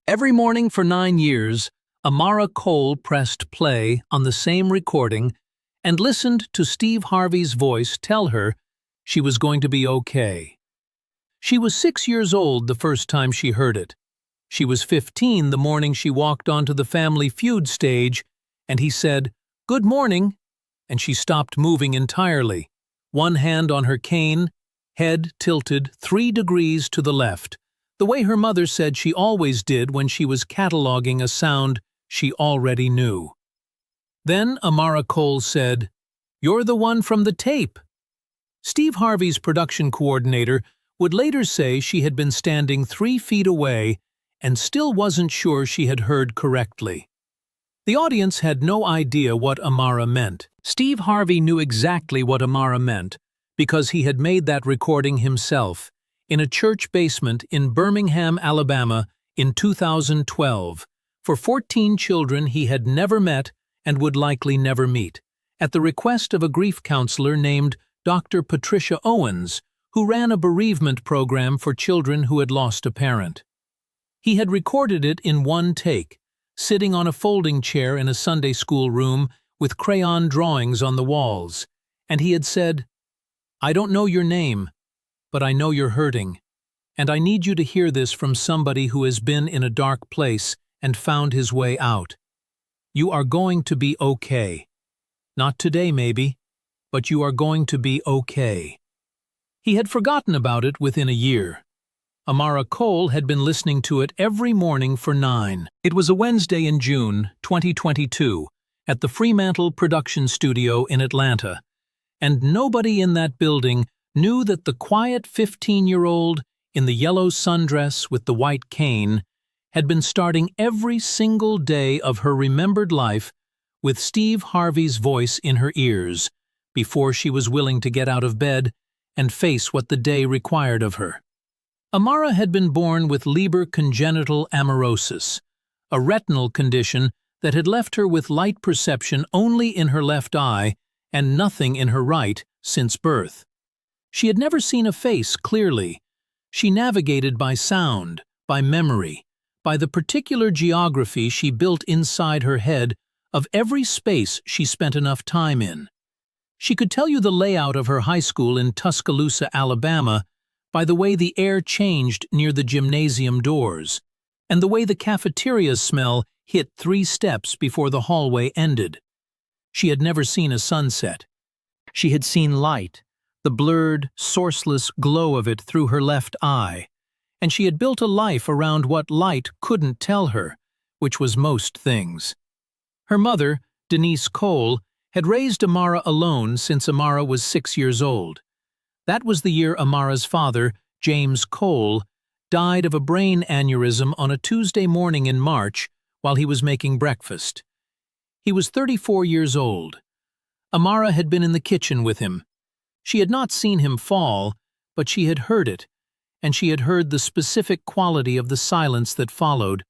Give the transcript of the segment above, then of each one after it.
Every morning for 9 years, Amara Cole pressed play on the same recording and listened to Steve Harvey's voice tell her she was going to be okay. She was 6 years old the first time she heard it. She was 15 the morning she walked onto the Family Feud stage, and he said, "Good morning," and she stopped moving entirely, one hand on her cane, head tilted 3 degrees to the left, the way her mother said she always did when she was cataloging a sound she already knew. Then Amara Cole said, "You're the one from the tape." Steve Harvey's production coordinator would later say she had been standing 3 feet away and still wasn't sure she had heard correctly. The audience had no idea what Amara meant. Steve Harvey knew exactly what Amara meant because he had made that recording himself in a church basement in Birmingham, Alabama in 2012 for 14 children he had never met and would likely never meet, at the request of a grief counselor named Dr. Patricia Owens, who ran a bereavement program for children who had lost a parent. He had recorded it in one take, sitting on a folding chair in a Sunday school room with crayon drawings on the walls, and he had said, "I don't know your name, but I know you're hurting, and I need you to hear this from somebody who has been in a dark place and found his way out. You are going to be okay. Not today, maybe, but you are going to be okay." He had forgotten about it within a year. Amara Cole had been listening to it every morning for 9. It was a Wednesday in June 2022 at the Fremantle Production Studio in Atlanta, and nobody in that building knew that the quiet 15-year-old in the yellow sundress with the white cane had been starting every single day of her remembered life with Steve Harvey's voice in her ears before she was willing to get out of bed and face what the day required of her. Amara had been born with Leber congenital amaurosis, a retinal condition that had left her with light perception only in her left eye and nothing in her right since birth. She had never seen a face clearly. She navigated by sound, by memory, by the particular geography she built inside her head of every space she spent enough time in. She could tell you the layout of her high school in Tuscaloosa, Alabama, by the way the air changed near the gymnasium doors, and the way the cafeteria's smell hit 3 steps before the hallway ended. She had never seen a sunset. She had seen light, the blurred, sourceless glow of it through her left eye, and she had built a life around what light couldn't tell her, which was most things. Her mother, Denise Cole, had raised Amara alone since Amara was 6 years old. That was the year Amara's father, James Cole, died of a brain aneurysm on a Tuesday morning in March while he was making breakfast. He was 34 years old. Amara had been in the kitchen with him. She had not seen him fall, but she had heard it, and she had heard the specific quality of the silence that followed,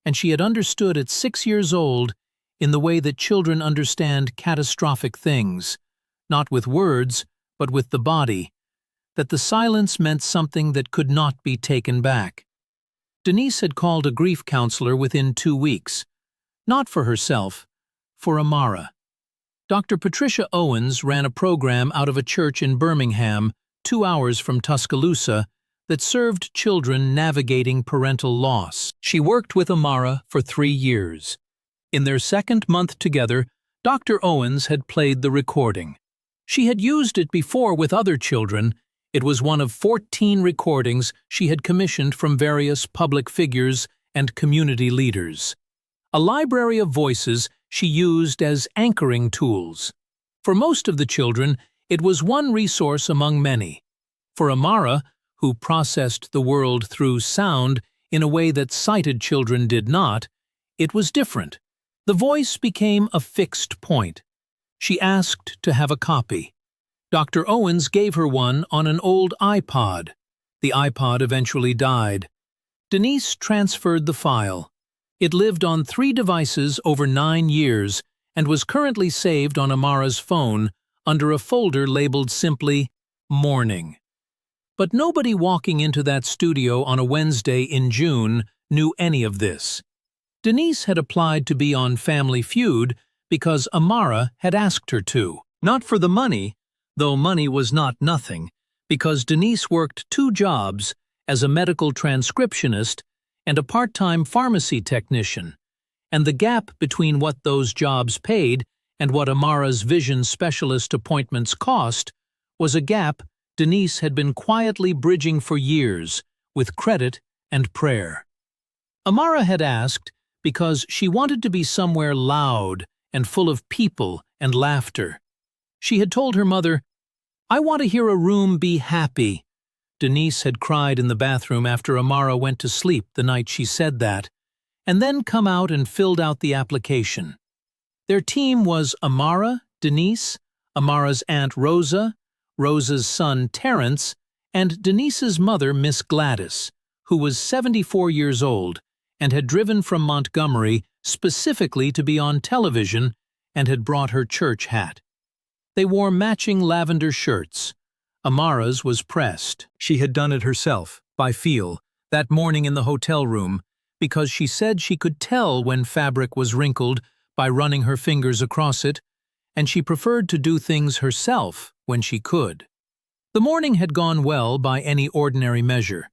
and she had understood at 6 years old in the way that children understand catastrophic things, not with words, but with the body, that the silence meant something that could not be taken back. Denise had called a grief counselor within 2 weeks, not for herself, for Amara. Dr. Patricia Owens ran a program out of a church in Birmingham, 2 hours from Tuscaloosa, that served children navigating parental loss. She worked with Amara for 3 years. In their 2nd month together, Dr. Owens had played the recording. She had used it before with other children. It was one of 14 recordings she had commissioned from various public figures and community leaders. A library of voices she used as anchoring tools. For most of the children, it was one resource among many. For Amara, who processed the world through sound in a way that sighted children did not, it was different. The voice became a fixed point. She asked to have a copy. Dr. Owens gave her one on an old iPod. The iPod eventually died. Denise transferred the file. It lived on 3 devices over 9 years and was currently saved on Amara's phone under a folder labeled simply Morning. But nobody walking into that studio on a Wednesday in June knew any of this. Denise had applied to be on Family Feud because Amara had asked her to. Not for the money, though money was not nothing, because Denise worked 2 jobs as a medical transcriptionist and a part-time pharmacy technician, and the gap between what those jobs paid and what Amara's vision specialist appointments cost was a gap Denise had been quietly bridging for years with credit and prayer. Amara had asked because she wanted to be somewhere loud and full of people and laughter. She had told her mother, "I want to hear a room be happy." Denise had cried in the bathroom after Amara went to sleep the night she said that, and then come out and filled out the application. Their team was Amara, Denise, Amara's Aunt Rosa, Rosa's son Terrence, and Denise's mother, Miss Gladys, who was 74 years old and had driven from Montgomery specifically to be on television and had brought her church hat. They wore matching lavender shirts. Amara's was pressed. She had done it herself, by feel, that morning in the hotel room, because she said she could tell when fabric was wrinkled by running her fingers across it, and she preferred to do things herself when she could. The morning had gone well by any ordinary measure.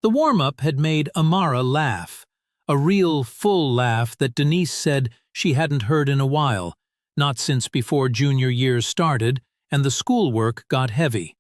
The warm-up had made Amara laugh, a real, full laugh that Denise said she hadn't heard in a while, not since before junior year started and the schoolwork got heavy.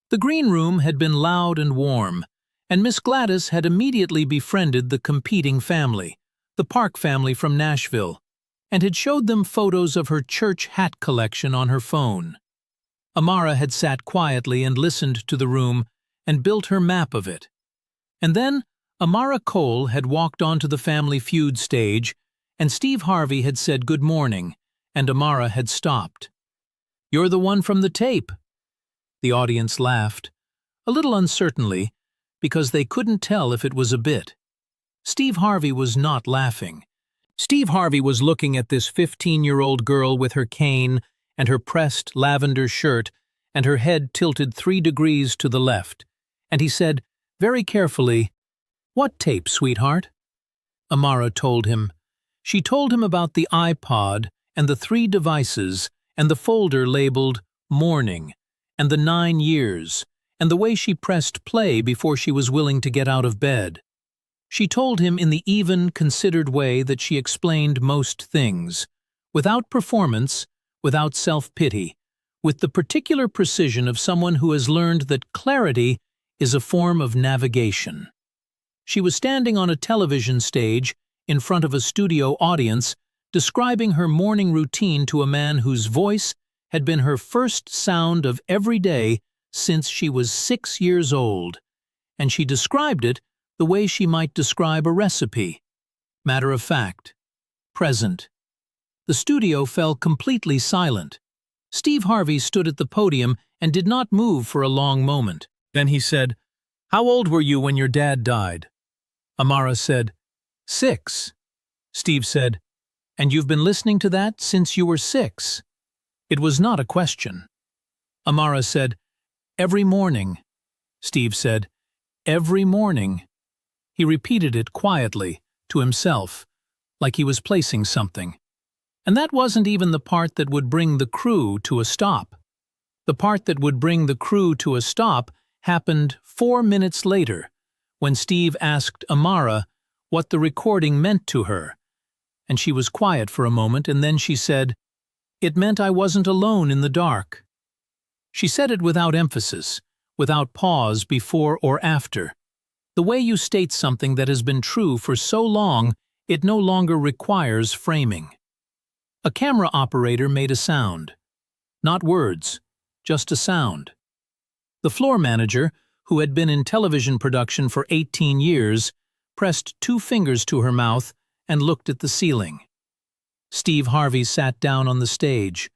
The green room had been loud and warm, and Miss Gladys had immediately befriended the competing family, the Park family from Nashville, and had showed them photos of her church hat collection on her phone. Amara had sat quietly and listened to the room and built her map of it. And then Amara Cole had walked onto the Family Feud stage, and Steve Harvey had said good morning, and Amara had stopped. "You're the one from the tape." The audience laughed, a little uncertainly, because they couldn't tell if it was a bit. Steve Harvey was not laughing. Steve Harvey was looking at this 15-year-old girl with her cane and her pressed lavender shirt and her head tilted 3 degrees to the left, and he said, very carefully, "What tape, sweetheart?" Amara told him. She told him about the iPod and the 3 devices and the folder labeled Morning and the 9 years and the way she pressed play before she was willing to get out of bed. She told him in the even, considered way that she explained most things, without performance, without self-pity, with the particular precision of someone who has learned that clarity is a form of navigation. She was standing on a television stage in front of a studio audience describing her morning routine to a man whose voice had been her first sound of every day since she was 6 years old, and she described it the way she might describe a recipe. Matter of fact. Present. The studio fell completely silent. Steve Harvey stood at the podium and did not move for a long moment. Then he said, "How old were you when your dad died?" Amara said, 6. Steve said, "And you've been listening to that since you were 6? It was not a question. Amara said, "Every morning." Steve said, "Every morning." He repeated it quietly, to himself, like he was placing something. And that wasn't even the part that would bring the crew to a stop. The part that would bring the crew to a stop happened 4 minutes later, when Steve asked Amara what the recording meant to her, and she was quiet for a moment, and then she said, "It meant I wasn't alone in the dark." She said it without emphasis, without pause before or after. The way you state something that has been true for so long, it no longer requires framing. A camera operator made a sound. Not words, just a sound. The floor manager, who had been in television production for 18 years, pressed 2 fingers to her mouth and looked at the ceiling. Steve Harvey sat down on the stage,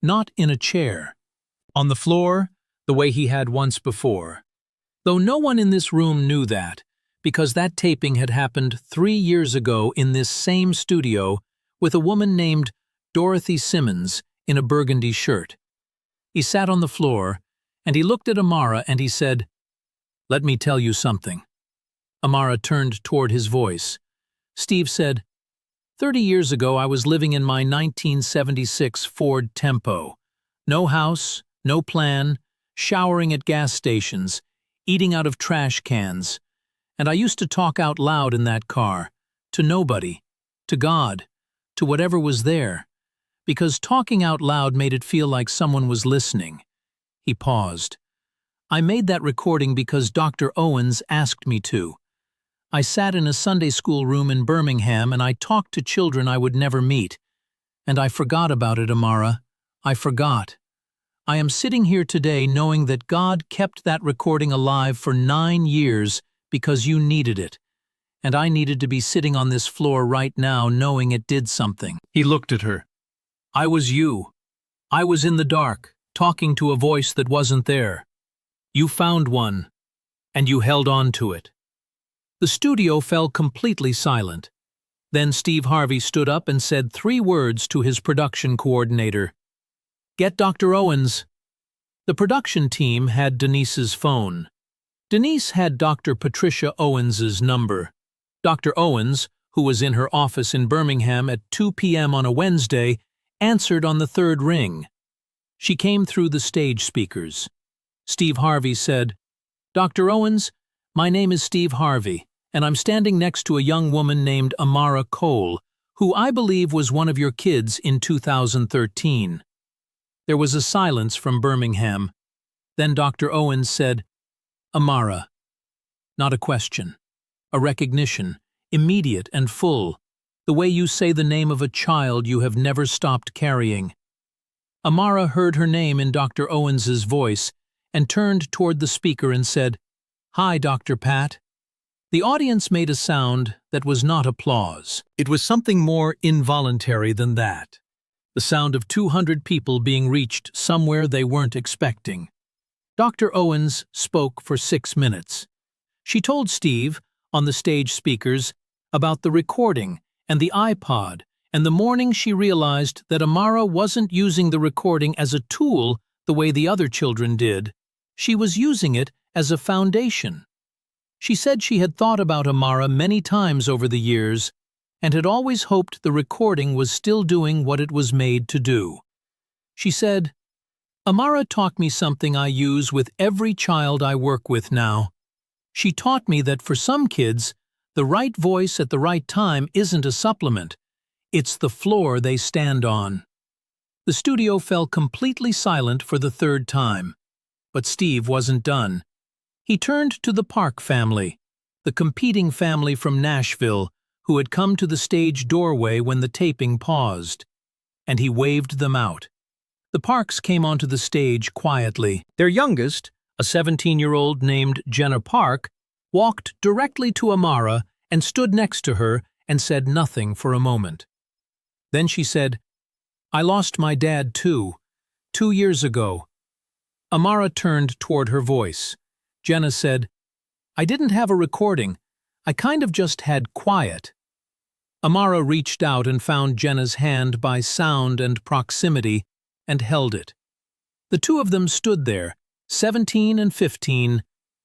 not in a chair. On the floor, the way he had once before. Though no one in this room knew that, because that taping had happened 3 years ago in this same studio with a woman named Dorothy Simmons in a burgundy shirt. He sat on the floor, and he looked at Amara and he said, "Let me tell you something. Amara turned toward his voice. Steve said, 30 years ago I was living in my 1976 Ford Tempo. No house, no plan, showering at gas stations, eating out of trash cans. And I used to talk out loud in that car, to nobody, to God, to whatever was there, because talking out loud made it feel like someone was listening. He paused. I made that recording because Dr. Owens asked me to. I sat in a Sunday school room in Birmingham and I talked to children I would never meet. And I forgot about it, Amara. I forgot. I am sitting here today knowing that God kept that recording alive for 9 years because you needed it. And I needed to be sitting on this floor right now knowing it did something. He looked at her. I was you. I was in the dark, talking to a voice that wasn't there. You found one, and you held on to it. The studio fell completely silent. Then Steve Harvey stood up and said 3 words to his production coordinator. Get Dr. Owens. The production team had Denise's phone. Denise had Dr. Patricia Owens's number. Dr. Owens, who was in her office in Birmingham at 2 p.m. on a Wednesday, answered on the 3rd ring. She came through the stage speakers. Steve Harvey said, Dr. Owens, my name is Steve Harvey, and I'm standing next to a young woman named Amara Cole, who I believe was one of your kids in 2013. There was a silence from Birmingham. Then Dr. Owens said, Amara. Not a question. A recognition, immediate and full, the way you say the name of a child you have never stopped carrying. Amara heard her name in Dr. Owens's voice and turned toward the speaker and said, Hi, Dr. Pat. The audience made a sound that was not applause. It was something more involuntary than that. The sound of 200 people being reached somewhere they weren't expecting. Dr. Owens spoke for 6 minutes. She told Steve, on the stage speakers, about the recording and the iPod, and the morning she realized that Amara wasn't using the recording as a tool the way the other children did. She was using it as a foundation. She said she had thought about Amara many times over the years and had always hoped the recording was still doing what it was made to do. She said, Amara taught me something I use with every child I work with now. She taught me that for some kids, the right voice at the right time isn't a supplement. It's the floor they stand on. The studio fell completely silent for the 3rd time. But Steve wasn't done. He turned to the Park family, the competing family from Nashville, who had come to the stage doorway when the taping paused, and he waved them out. The Parks came onto the stage quietly. Their youngest, a 17-year-old named Jenna Park, walked directly to Amara and stood next to her and said nothing for a moment. Then she said, I lost my dad too, 2 years ago. Amara turned toward her voice. Jenna said, I didn't have a recording. I kind of just had quiet. Amara reached out and found Jenna's hand by sound and proximity and held it. The 2 of them stood there, 17 and 15,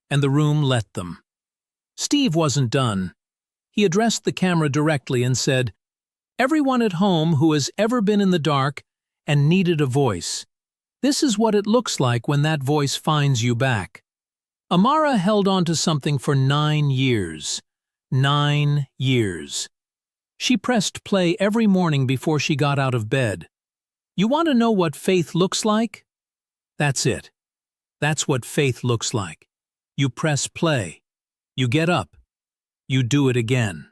and the room let them. Steve wasn't done. He addressed the camera directly and said, Everyone at home who has ever been in the dark and needed a voice, this is what it looks like when that voice finds you back. Amara held on to something for 9 years. 9 years. She pressed play every morning before she got out of bed. You want to know what faith looks like? That's it. That's what faith looks like. You press play. You get up. You do it again.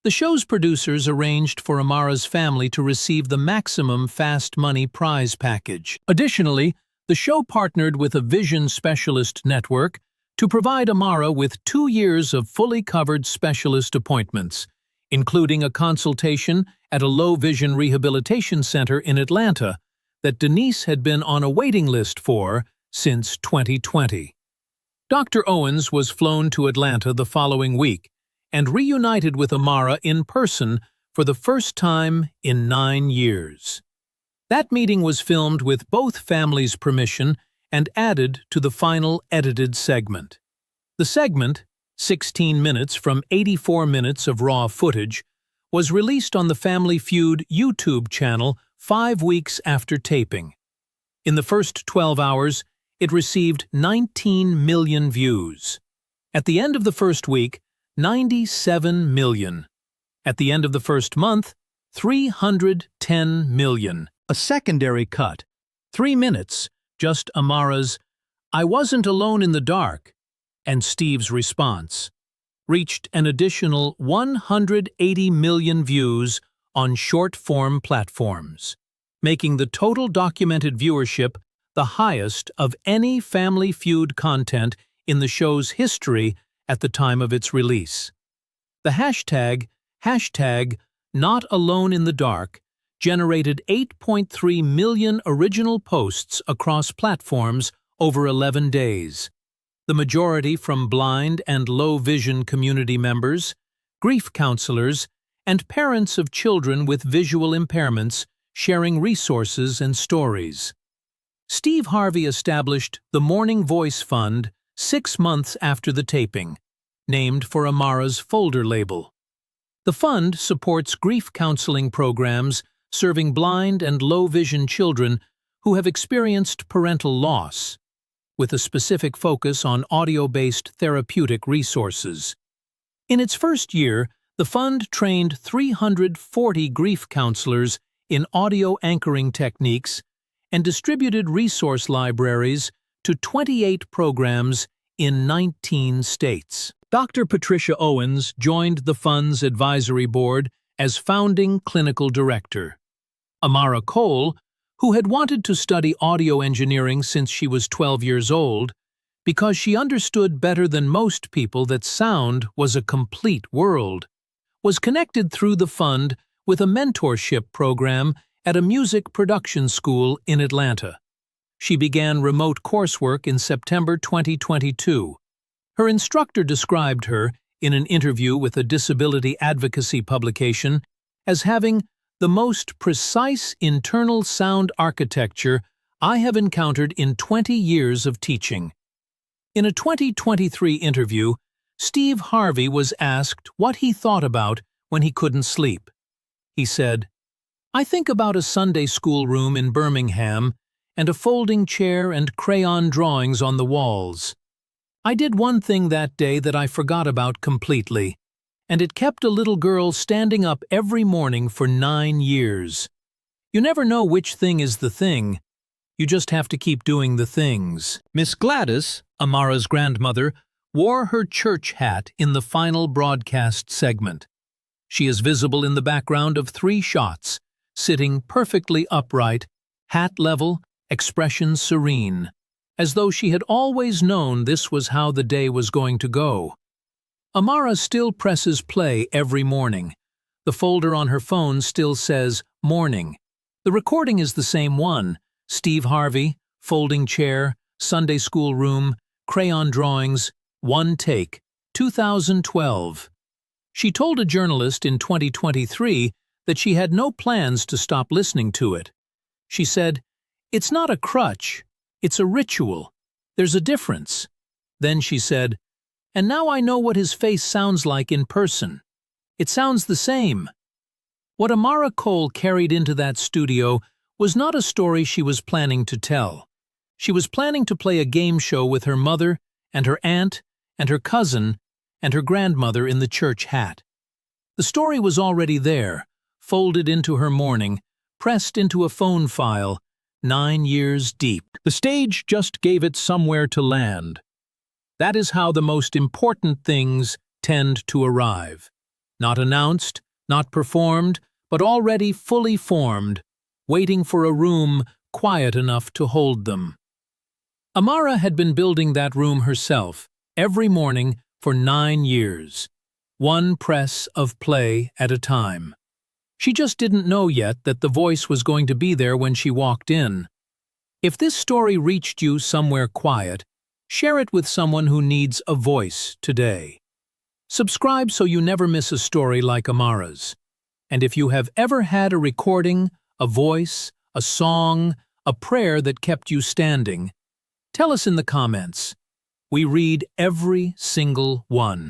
The show's producers arranged for Amara's family to receive the maximum fast money prize package. Additionally, the show partnered with a vision specialist network to provide Amara with 2 years of fully covered specialist appointments, including a consultation at a low-vision rehabilitation center in Atlanta that Denise had been on a waiting list for since 2020. Dr. Owens was flown to Atlanta the following week and reunited with Amara in person for the first time in 9 years. That meeting was filmed with both families' permission and added to the final edited segment. The segment, 16 minutes from 84 minutes of raw footage, was released on the Family Feud YouTube channel 5 weeks after taping. In the first 12 hours, it received 19 million views. At the end of the first week, 97 million. At the end of the first month, 310 million. A secondary cut, 3 minutes, just Amara's "I wasn't alone in the dark," and Steve's response, reached an additional 180 million views on short-form platforms, making the total documented viewership the highest of any Family Feud content in the show's history at the time of its release. The hashtag #NotAloneInTheDark generated 8.3 million original posts across platforms over 11 days, the majority from blind and low-vision community members, grief counselors, and parents of children with visual impairments sharing resources and stories. Steve Harvey established the Morning Voice Fund 6 months after the taping, named for Amara's folder label. The fund supports grief counseling programs serving blind and low-vision children who have experienced parental loss, with a specific focus on audio-based therapeutic resources. In its first year, the fund trained 340 grief counselors in audio anchoring techniques and distributed resource libraries to 28 programs in 19 states. Dr. Patricia Owens joined the fund's advisory board as founding clinical director. Amara Cole, who had wanted to study audio engineering since she was 12 years old, because she understood better than most people that sound was a complete world, was connected through the fund with a mentorship program at a music production school in Atlanta. She began remote coursework in September 2022. Her instructor described her, in an interview with a disability advocacy publication, as having the most precise internal sound architecture I have encountered in 20 years of teaching. In a 2023 interview, Steve Harvey was asked what he thought about when he couldn't sleep. He said, "I think about a Sunday school room in Birmingham and a folding chair and crayon drawings on the walls. I did one thing that day that I forgot about completely, and it kept a little girl standing up every morning for 9 years. You never know which thing is the thing. You just have to keep doing the things." Miss Gladys, Amara's grandmother, wore her church hat in the final broadcast segment. She is visible in the background of 3 shots, sitting perfectly upright, hat level, expression serene, as though she had always known this was how the day was going to go. Amara still presses play every morning. The folder on her phone still says "Morning." The recording is the same one: Steve Harvey, folding chair, Sunday school room, crayon drawings, one take, 2012. She told a journalist in 2023 that she had no plans to stop listening to it. She said, "It's not a crutch, it's a ritual. There's a difference." Then she said, "And now I know what his face sounds like in person. It sounds the same." What Amara Cole carried into that studio was not a story she was planning to tell. She was planning to play a game show with her mother and her aunt and her cousin and her grandmother in the church hat. The story was already there, folded into her morning, pressed into a phone file, 9 years deep. The stage just gave it somewhere to land. That is how the most important things tend to arrive. Not announced, not performed, but already fully formed, waiting for a room quiet enough to hold them. Amara had been building that room herself, every morning for 9 years, one press of play at a time. She just didn't know yet that the voice was going to be there when she walked in. If this story reached you somewhere quiet, share it with someone who needs a voice today. Subscribe so you never miss a story like Amara's. And if you have ever had a recording, a voice, a song, a prayer that kept you standing, tell us in the comments. We read every single one.